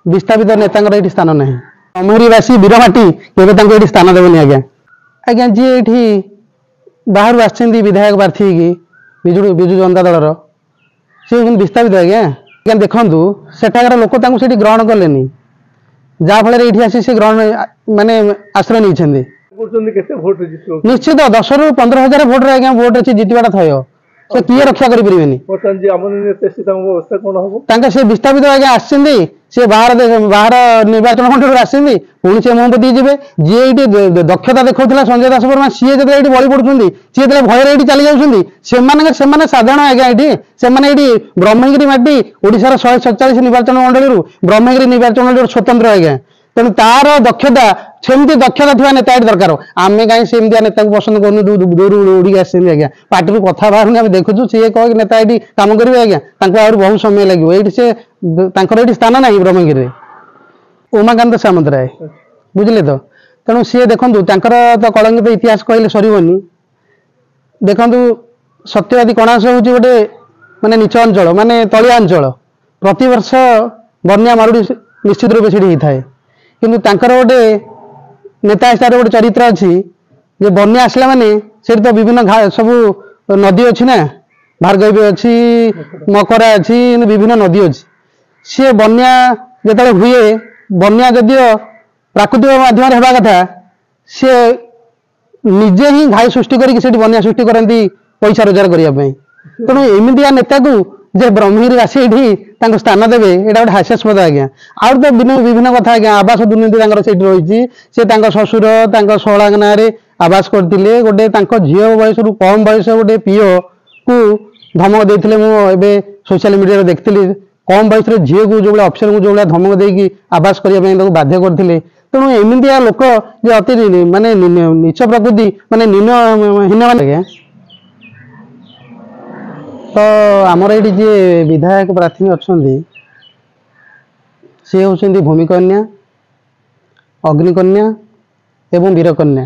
विस्थापित नेता ये स्थान ना अमरीवासी वीरमाटी के स्थान देवनी आज्ञा आज्ञा जी ये बाहर आसछन्ती विधायक प्रार्थी की विजु जनता दल सी विस्थापित आज्ञा आज्ञा देखु सेठाकार लोक ग्रहण कले जहाँफल ये आसी से ग्रहण माने आश्रय नहीं निश्चित 10 ରୁ 15,000 भोट आज्ञा भोट अच्छी जितवाटा थय से किए रक्षा करें से विस्थापित आज्ञा आसछन्ती से बाहर निर्वाचन मंडल आसछन्ती पुणी से मोहम्मती जी जी दक्षता देखा संजय दास वर्मा सी जो बड़ी पड़ुंट सी जो भयर ये चली जाऊँगी साधारण आज्ञा ये ब्रह्मगिरी माटी ओडार 147 निर्वाचन मंडल ब्रह्मगिरी निर्वाचन मंडल स्वतंत्र आज्ञा तेणु तार दक्षता सेमती दक्षता थी नेता ये दरकार आम कहीं सेमती नेता को पसंद कर दूर उड़ी आसछन्ती आज्ञा पार्टी कथा बाहर आम देखु सी कह नेता ये कम करेंगे आज्ञा बहुत समय लगे ये से ये स्थान ना ब्रह्मगिरी उमाकांत सामंतराय बुझे तो तेणु सी देखु तो कलंकित इतिहास कहले सरबनी देखु सत्यवादी कणास हूँ गोटे माने नीच अंचल माने तलिया अंचल प्रति वर्ष बन्या मरुड़ी निश्चित रूप से होता है किंतु तांकर गोटे नेता हिसाब से गोटे चरित्र अच्छी जे बन्या आसला माने से तो विभिन्न सब नदी अच्छी ना भार्गवी अच्छी मकरा अच्छी विभिन्न नदी अच्छी सी बन्या जो हुए बन्या जदिव प्राकृतिक माध्यम होगा कथा सी निजे ही घाई सृष्टि करके बन्या सृष्टि करती पैसा रोजगार करने तेणु एमतिया नेता को जे ब्रह्मगिरी आसी ये स्थान देवे यहाँ गोटे हास्यास्पद आज्ञा आउ तो विभिन्न कथा आज्ञा आवास दुर्नीति रही से शशुर शला ना आवास करते गोटे झील बयस रु कम बयस गोटे पीओ को धमक देते मुझे सोशल मीडिया देखी कम बयस झील को जो अफिसर को जो धमक देकी आवास करने बाध्य करते तेणु एमतिया लोक जे अति माने नीच प्रकृति माने हीन माने तो आमर ये जी विधायक प्रार्थी अच्छा सी हूँ भूमिकन्या अग्निकन्या एवं वीरकन्या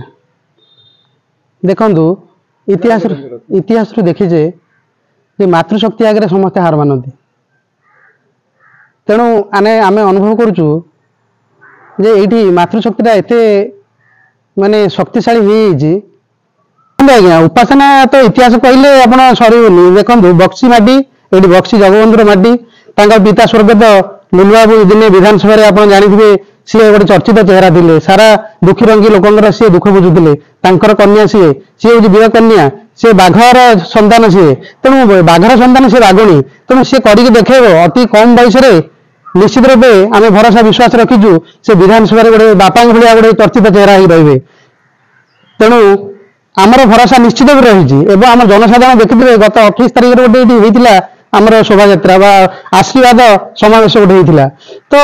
देखु इतिहास देखीजे जे मातृशक्ति आगे समस्ते हार मानती तेणु आम अनुभव करुचु जे ये मातृशक्तिटा एत माने शक्तिशाली हो आज्ञा उपासना तो इतिहास कहले आप सरनी देखो बक्सी माटी ये बक्सी जगबंधुर माटी पिता स्वर्गत नीलबाबू दिने विधानसभा आप जानते सी गोटे चर्चित चेहरा थे सारा दुखी रंगी लोक सी दुख बुझुते कन्या सी हूँ वीर कन्या सी बाघर सन्तान सी तेणु बाघर सन्तान सी बाघुणी तेणु सी करके देखेब अति कम बयस निश्चित रूपे आम भरोसा विश्वास रखीचु से विधानसभा गोटे बापा भाया गोटे चर्चित चेहरा ही रही तेणु आमर भरोसा निश्चित रही आम जनसाधारण देखिए गत 28 तारिख गोटे होता आमर शोभा यात्रा आशीर्वाद समावेश गोटे होता तो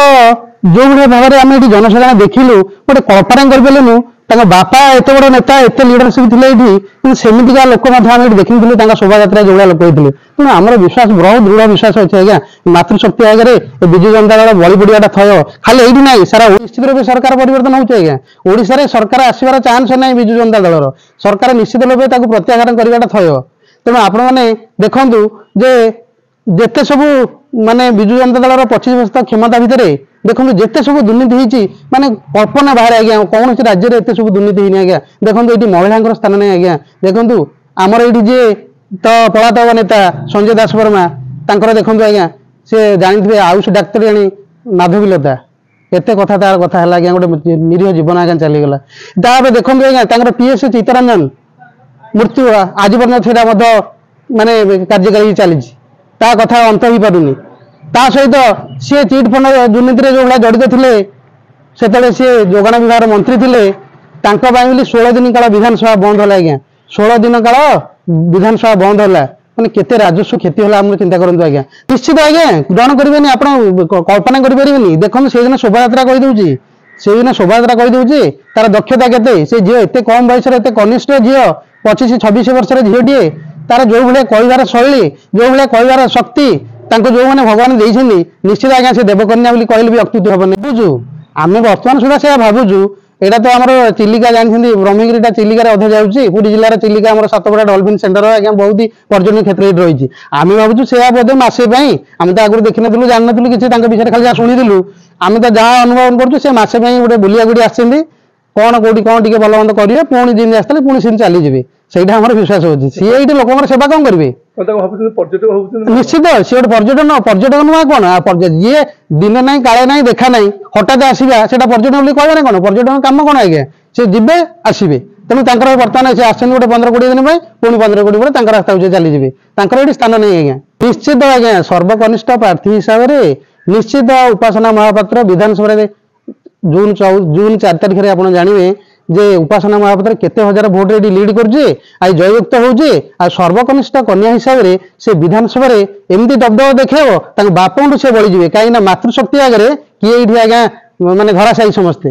जो भाई भाव में आम ये जनसाधारण देखिलु गोटे कल्पना करें बापा एत बड़ नेता एत लिडरशिप थे सेमतिका लोक देखी शोभा यात्रा जो लोक होते तेणु आम विश्वास बहुत दृढ़ विश्वास अच्छे आज्ञा मातृशक्ति आगे विजु जनता दल बड़ी पड़ाटा थय खाली ये ना सारा निश्चित रूप सरकार परिवर्तन होगा ओडिशा रे सरकार आसबार चांस ना विजु जनता दल सरकार निश्चित रूपे प्रत्याघात करवाटा थय तेणु आपण मैंने देखु जे जेते सब माने विजु जनता दल 25 वर्ष क्षमता भितर देखो जिते सब दुर्नीति होती माने कल्पना बाहर आज्ञा कौन राज्य में एत सब दुर्नीति होनी आज्ञा देखो ये महिला स्थान नहीं आज्ञा देखु आमर ये जे तो पलातक नेता संजय दास वर्मा देखो आज्ञा से जानी आयुष डाक्तर जानी माधवीलता एत कथा तार कथा है आज्ञा गोटे निरीह जीवन आज्ञा चलीगला तापर देखो आज्ञा पीएस चित्तरंजन मृत्यु आज पर्यटन माने कार्यकारी चली कथा अंत हो पारुनी ता सहित सी चिट फंड दुर्नीति जो भाई जड़ित थे से सी जोगाण विभाग मंत्री थे 16 दिन काल विधानसभा बंद है आज्ञा 16 दिन काल विधानसभा बंद है मैंने केते राजस्व क्षति है आम चिंता करूँ आज्ञा निश्चित आज्ञा ग्रहण करेंगे आप कल्पना करेंगे देखो से दिन शोभा यात्रा कहीदे से दिन शोभा यात्रा कहीदे तार दक्षता के झील एत कम बयस एत कनिष्ठ झील 25-26 वर्ष झीलटे तार जो भाई कहबार शैली जो भाई कहबार शक्ति जो मैंने भगवान देते निश्चित आज्ञा से देवकन्या कहले भी अत्युक्ति हेनी बुझु आम बर्तमान सुधा से भावुँ एटा तो आमर चिलिका जानते ब्रह्मगिरी चिलिकार अधे जाऊँगी पुरी जिलार चिलिका आम सातपड़ा डॉल्फिन सेंटर आज्ञा बहुत ही पर्यटन क्षेत्र रही आम भावुँ से बोधे मसे आम तो आगुरी देखी नु जान नु कि विषय खाली शुणुलु आम तो जहाँ अनुभव करूँ से मसे गोटे बुलिया गुड़ी आसती कौन कौटी कौन टे भल मंद करेंगे पुणी जमी आसते पुणी सी चलीजे से विश्वास होती सी ये लोक सेवा कौन करेंगे निश्चित सी गोटे पर्यटक नुआ कौन ये दिन ना काले ना देखा ना हठात आसवा से पर्यटन कहना कौन पर्यटन कम कौन आज्ञा सी जीवे आसवे तेणु बर्तमान से आस गोटे 15-20 दिन पुणी 15-20 दिन रास्ता हो चलीजे ये स्थान नहीं आज्ञा निश्चित आज्ञा सर्वकनिष्ठ प्रार्थी हिसाब से निश्चित उपासना महापात्र विधानसभा जून 4 तारिख में आप जानवे जे उपासना महापात्र केते हजार भोट रे लीड कर जययुक्त हो सर्वकनिष्ठ कन्या हिसाब से विधानसभा एमती दबदब देखो बापू से बळीजे कहीं मातृशक्ति आगे किए आज्ञा माने घराशायी समस्ते।